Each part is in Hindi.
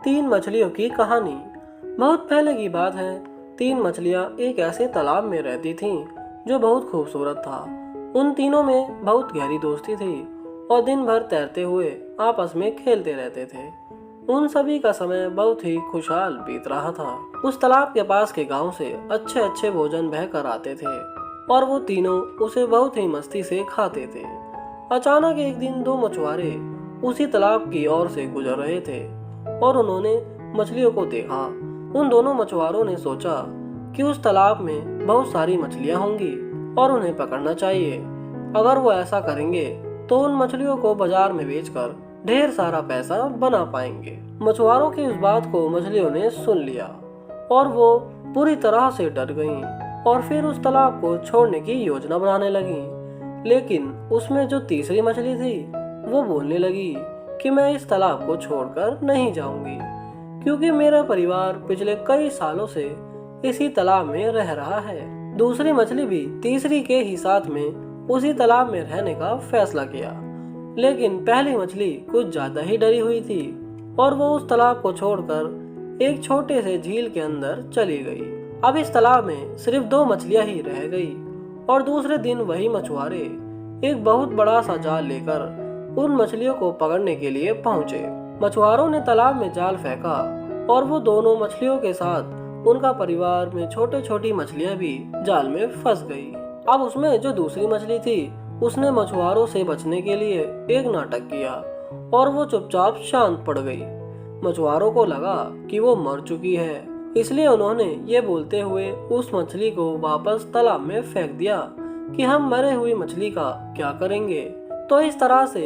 तीन मछलियों की कहानी। बहुत पहले की बात है। तीन मछलियाँ एक ऐसे तालाब में रहती थीं जो बहुत खूबसूरत था। उन तीनों में बहुत गहरी दोस्ती थी और दिन भर तैरते हुए आपस में खेलते रहते थे। उन सभी का समय बहुत ही खुशहाल बीत रहा था। उस तालाब के पास के गांव से अच्छे अच्छे भोजन बहकर आते थे और वो तीनों उसे बहुत ही मस्ती से खाते थे। अचानक एक दिन दो मछुआरे उसी तालाब की ओर से गुजर रहे थे और उन्होंने मछलियों को देखा। उन दोनों मछुआरों ने सोचा कि उस तालाब में बहुत सारी मछलियां होंगी और उन्हें पकड़ना चाहिए। अगर वो ऐसा करेंगे तो उन मछलियों को बाजार में बेचकर ढेर सारा पैसा बना पाएंगे। मछुआरों की इस बात को मछलियों ने सुन लिया और वो पूरी तरह से डर गईं और फिर उस तालाब को छोड़ने की योजना बनाने लगीं। लेकिन उसमें जो तीसरी मछली थी वो बोलने लगी कि मैं इस तालाब को छोड़कर नहीं जाऊंगी, क्योंकि मेरा परिवार पिछले कई सालों से इसी तालाब में रह रहा है। दूसरी मछली भी तीसरी के ही साथ में उसी तालाब में रहने का फैसला किया, लेकिन पहली मछली कुछ ज्यादा ही डरी हुई थी और वो उस तालाब को छोड़कर एक छोटे से झील के अंदर चली गई। अब इस तालाब में सिर्फ दो मछलियां ही रह गई और दूसरे दिन वही मछुआरे एक बहुत बड़ा सा जाल लेकर उन मछलियों को पकड़ने के लिए पहुंचे। मछुआरों ने तालाब में जाल फेंका और वो दोनों मछलियों के साथ उनका परिवार में छोटी छोटी मछलियां भी जाल में फंस गई। अब उसमें जो दूसरी मछली थी उसने मछुआरों से बचने के लिए एक नाटक किया और वो चुपचाप शांत पड़ गई। मछुआरों को लगा कि वो मर चुकी है, इसलिए उन्होंने ये बोलते हुए उस मछली को वापस तालाब में फेंक दिया कि हम मरे हुई मछली का क्या करेंगे। तो इस तरह से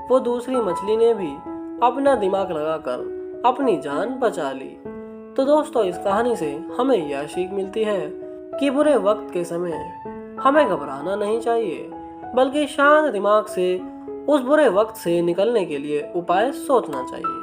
वो दूसरी मछली ने भी अपना दिमाग लगाकर अपनी जान बचा ली। तो दोस्तों, इस कहानी से हमें यह सीख मिलती है कि बुरे वक्त के समय हमें घबराना नहीं चाहिए, बल्कि शांत दिमाग से उस बुरे वक्त से निकलने के लिए उपाय सोचना चाहिए।